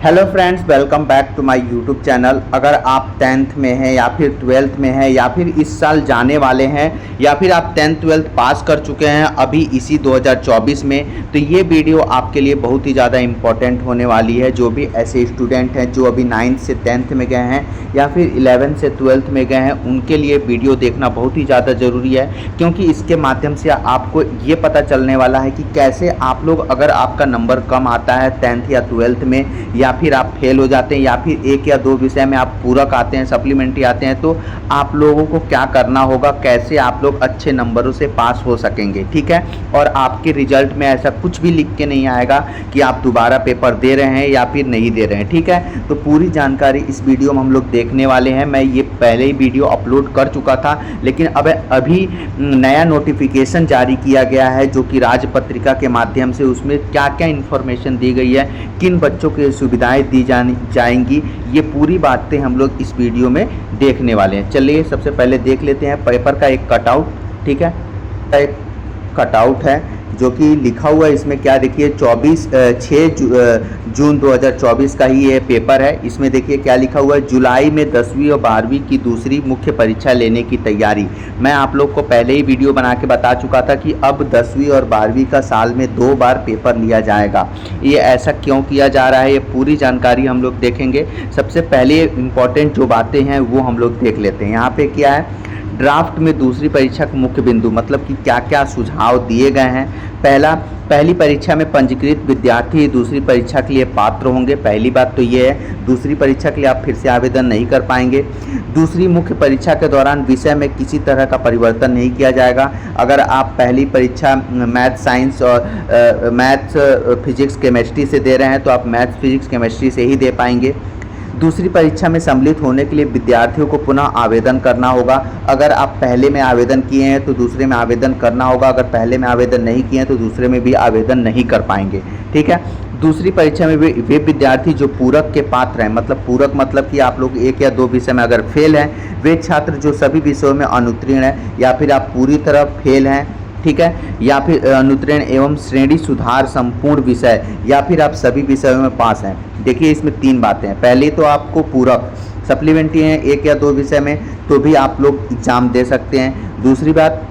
Hello friends, welcome back to my YouTube channel. अगर आप 10th में हैं या फिर 12th में हैं या फिर इस साल जाने वाले हैं या फिर आप 10th 12th पास कर चुके हैं अभी इसी 2024 में, तो ये वीडियो आपके लिए बहुत ही ज़्यादा इम्पोर्टेंट होने वाली है। जो भी ऐसे स्टूडेंट हैं जो अभी 9th से 10th में गए हैं या फिर 11th से 12th में गए हैं, उनके लिए वीडियो देखना बहुत ही ज़्यादा ज़रूरी है, क्योंकि इसके माध्यम से आपको ये पता चलने वाला है कि कैसे आप लोग, अगर आपका नंबर कम आता है 10th या 12th में, या फिर आप फेल हो जाते हैं या फिर एक या दो विषय में आप पूरक आते हैं, सप्लीमेंट्री आते हैं, तो आप लोगों को क्या करना होगा, कैसे आप लोग अच्छे नंबरों से पास हो सकेंगे। ठीक है, और आपके रिजल्ट में ऐसा कुछ भी लिख के नहीं आएगा कि आप दोबारा पेपर दे रहे हैं या फिर नहीं दे रहे हैं। ठीक है, तो पूरी जानकारी इस वीडियो में हम लोग देखने वाले हैं। मैं ये पहले ही वीडियो अपलोड कर चुका था, लेकिन अब अभी नया नोटिफिकेशन जारी किया गया है जो कि राजपत्रिका के माध्यम से, उसमें क्या क्या इन्फॉर्मेशन दी गई है, किन बच्चों की सुविधाएं दी जाएंगी, ये पूरी बातें हम लोग इस वीडियो में देखने वाले हैं। चलिए सबसे पहले देख लेते हैं पेपर का एक कटआउट। ठीक है, एक कटआउट है जो कि लिखा हुआ है इसमें, क्या देखिए 6 जून 2024 का ही ये पेपर है। इसमें देखिए क्या लिखा हुआ है, जुलाई में 10वीं और 12वीं की दूसरी मुख्य परीक्षा लेने की तैयारी। मैं आप लोग को पहले ही वीडियो बना के बता चुका था कि अब 10वीं और 12वीं का साल में 2 बार पेपर लिया जाएगा। ये ऐसा क्यों किया जा रहा है, ये पूरी जानकारी हम लोग देखेंगे। सबसे पहले इम्पॉर्टेंट जो बातें हैं वो हम लोग देख लेते हैं। यहाँ पे क्या है, ड्राफ्ट में दूसरी परीक्षा के मुख्य बिंदु, मतलब कि क्या क्या सुझाव दिए गए हैं। पहली परीक्षा में पंजीकृत विद्यार्थी दूसरी परीक्षा के लिए पात्र होंगे। पहली बात तो ये है, दूसरी परीक्षा के लिए आप फिर से आवेदन नहीं कर पाएंगे। दूसरी मुख्य परीक्षा के दौरान विषय में किसी तरह का परिवर्तन नहीं किया जाएगा। अगर आप पहली परीक्षा मैथ साइंस और मैथ्स फिजिक्स केमिस्ट्री से दे रहे हैं तो आप मैथ्स फिजिक्स केमिस्ट्री से ही दे पाएंगे। दूसरी परीक्षा में सम्मिलित होने के लिए विद्यार्थियों को पुनः आवेदन करना होगा। अगर आप पहले में आवेदन किए हैं तो दूसरे में आवेदन करना होगा। अगर पहले में आवेदन नहीं किए हैं तो दूसरे में भी आवेदन नहीं कर पाएंगे। ठीक है, दूसरी परीक्षा में वे विद्यार्थी जो पूरक के पात्र हैं, मतलब पूरक मतलब कि आप लोग एक या दो विषय में अगर फेल हैं, वे छात्र जो सभी विषयों में अनुत्तीर्ण हैं या फिर आप पूरी तरह फेल हैं, ठीक है, या फिर अनुत्तीर्ण एवं श्रेणी सुधार संपूर्ण विषय, या फिर आप सभी विषयों में पास हैं। देखिए इसमें 3 बातें हैं। पहले तो आपको पूरक सप्लीमेंट्री हैं एक या दो विषय में, तो भी आप लोग एग्ज़ाम दे सकते हैं। दूसरी बात,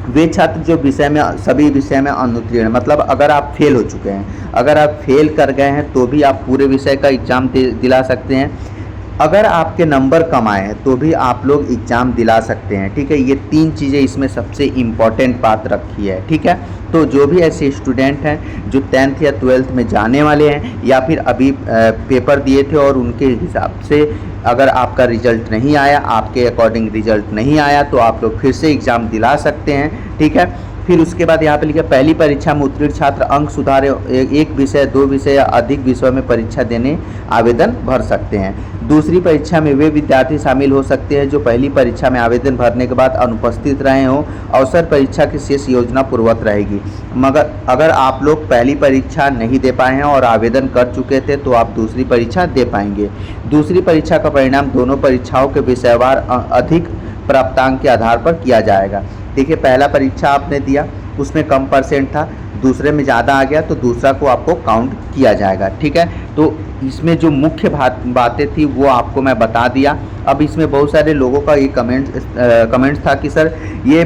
वे छात्र जो विषय में सभी विषय में अनुत्तीर्ण हैं, मतलब अगर आप फेल हो चुके हैं, अगर आप फेल कर गए हैं तो भी आप पूरे विषय का एग्ज़ाम दिला सकते हैं। अगर आपके नंबर कम आए हैं तो भी आप लोग एग्ज़ाम दिला सकते हैं। ठीक है, ये 3 चीज़ें इसमें सबसे इम्पॉर्टेंट बात रखी है। ठीक है, तो जो भी ऐसे स्टूडेंट हैं जो 10th या 12th में जाने वाले हैं या फिर अभी पेपर दिए थे और उनके हिसाब से अगर आपका रिजल्ट नहीं आया, आपके अकॉर्डिंग रिजल्ट नहीं आया, तो आप लोग फिर से एग्ज़ाम दिला सकते हैं। ठीक है, फिर उसके बाद यहाँ पे लिखा, पहली परीक्षा में उत्तीर्ण छात्र अंक सुधार एक विषय, 2 विषय या अधिक विषयों में परीक्षा देने आवेदन भर सकते हैं। दूसरी परीक्षा में वे विद्यार्थी शामिल हो सकते हैं जो पहली परीक्षा में आवेदन भरने के बाद अनुपस्थित रहे हों। अवसर परीक्षा की शेष योजना पूर्ववत रहेगी। मगर अगर आप लोग पहली परीक्षा नहीं दे पाए हैं और आवेदन कर चुके थे तो आप दूसरी परीक्षा दे पाएंगे। दूसरी परीक्षा का परिणाम दोनों परीक्षाओं के विषयवार अधिक प्राप्तांक के आधार पर किया जाएगा। देखिए पहला परीक्षा आपने दिया, उसमें कम परसेंट था, दूसरे में ज़्यादा आ गया तो दूसरा को आपको काउंट किया जाएगा। ठीक है, तो इसमें जो मुख्य बातें थी वो आपको मैं बता दिया। अब इसमें बहुत सारे लोगों का ये कमेंट्स था कि सर ये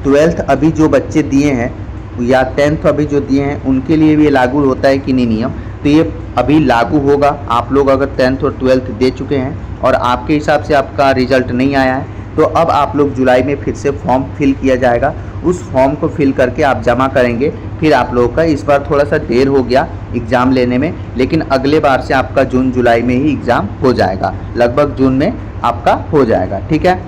12th अभी जो बच्चे दिए हैं या 10th अभी जो दिए हैं उनके लिए भी ये लागू होता है कि नहीं नियम, तो ये अभी लागू होगा। आप लोग अगर 10th और 12th दे चुके हैं और आपके हिसाब से आपका रिजल्ट नहीं आया है तो अब आप लोग जुलाई में फिर से फॉर्म फिल किया जाएगा। उस फॉर्म को फिल करके आप जमा करेंगे। फिर आप लोगों का इस बार थोड़ा सा देर हो गया एग्ज़ाम लेने में, लेकिन अगले बार से आपका जून जुलाई में ही एग्ज़ाम हो जाएगा, लगभग जून में आपका हो जाएगा। ठीक है,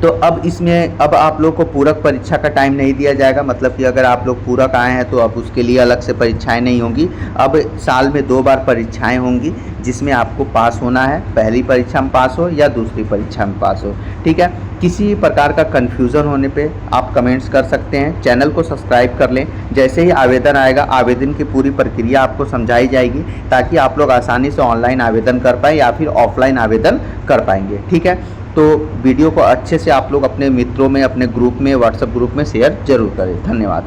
तो अब आप लोग को पूरक परीक्षा का टाइम नहीं दिया जाएगा, मतलब कि अगर आप लोग पूरक आए हैं तो अब उसके लिए अलग से परीक्षाएं नहीं होंगी। अब साल में 2 बार परीक्षाएं होंगी जिसमें आपको पास होना है, पहली परीक्षा में पास हो या दूसरी परीक्षा में पास हो। ठीक है, किसी प्रकार का कन्फ्यूज़न होने पे आप कमेंट्स कर सकते हैं। चैनल को सब्सक्राइब कर लें। जैसे ही आवेदन आएगा आवेदन की पूरी प्रक्रिया आपको समझाई जाएगी ताकि आप लोग आसानी से ऑनलाइन आवेदन कर पाएँ या फिर ऑफलाइन आवेदन कर पाएंगे। ठीक है, तो वीडियो को अच्छे से आप लोग अपने मित्रों में, अपने ग्रुप में, व्हाट्सएप ग्रुप में शेयर जरूर करें। धन्यवाद।